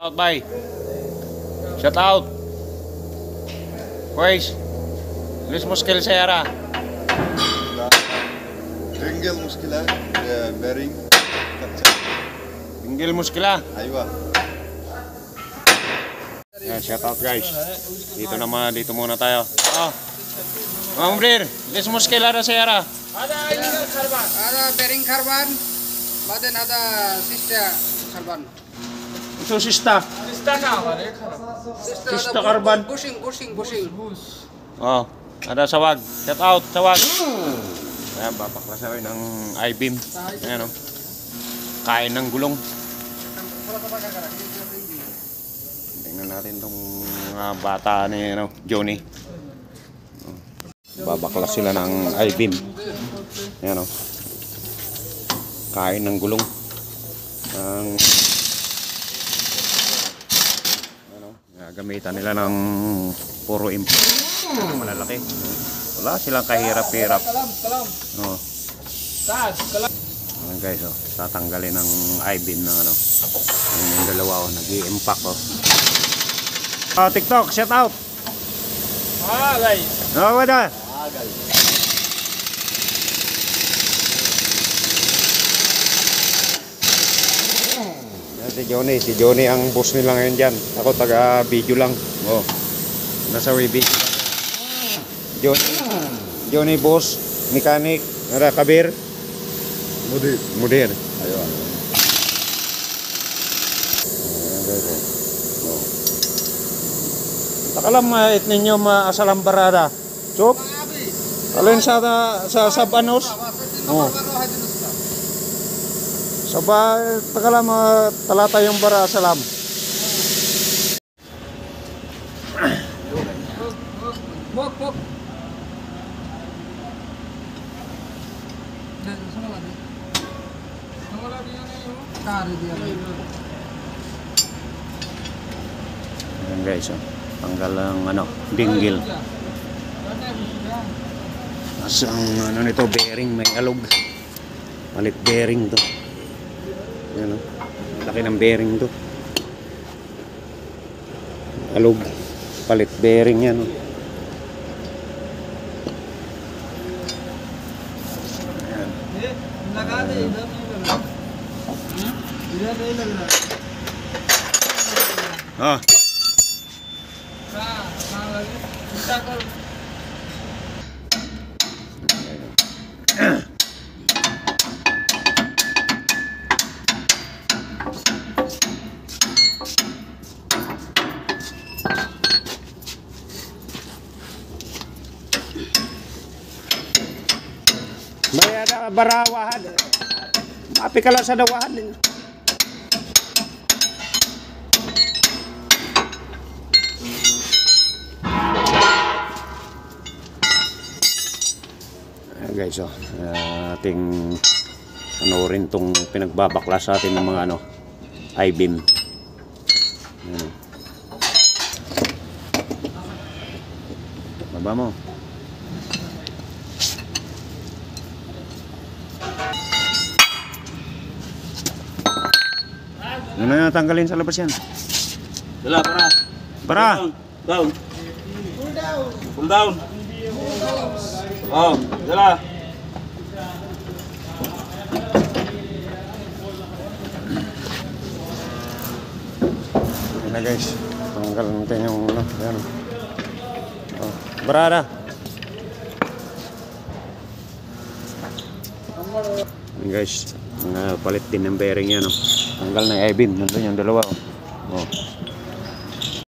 Out, bye. Shout out. كويس. ليش مشكلة سيارة؟ رنجل مشكلة بيرنج. Tinggal muskila. أيوة. Yeah, shout out guys. Dito muna tayo. Ma'am Brir, ليش مشكلة ada سيارة? Ada ini karban. Ada bearing karban. Badan ada sista karban. Itu sista. Sista apa? Sista karban. Bushing. Oh, ada sawag. Shout out, sawag. Ayan, babaklasin ng I-beam. Ayan o. Kain ng gulong. Tingnan natin itong mga bata ni Johnny. Babaklas sila ng I-beam. Ayan o. Kain ng gulong. Gagamitan nila ng puro import. Malalaki. Wala silang kahirap-hirap. Oh. Ayan guys, oh, tatanggalin ng I-beam ng ano. Yung dalawa, oh, nag-i-impact, oh. TikTok, shout out. Guys. Oh, wala. guys. Si Johnny ang boss nila ngayon dyan. Ako taga-video lang. Oh. Nasa video. Johnny boss, mechanic, kabir. Mudir. Ayun. Takalam mait ninyo maasalang barada. Chop. Alin sa sabanos? Oh. Saba takalam talata yung bara salam. Bok. Ayan guys, oh. Tanggal ang ano, dinggil. As ang ano nito, bearing, may alog. Palit bearing to. Ayan, oh. Laki ng bearing to. Alog. Palit bearing yan, oh. Ah. May ada barawahan. Mapi ka lang sa dawahan din. Guys, oh, ating ano rin tong pinagbabaklas sa atin ng mga ano, I-beam. Baba mo. Ano na tanggalin sa labas yan? Dala, Para. Down. Pull down. Oh, dala. Ayan na guys. Tanggal natin yung ano. Ayan. Oh, barada. Ayan guys. Palit din ng bearing yan. Oh. Tanggal na i-beam. Nandun yung dalawa. Oh.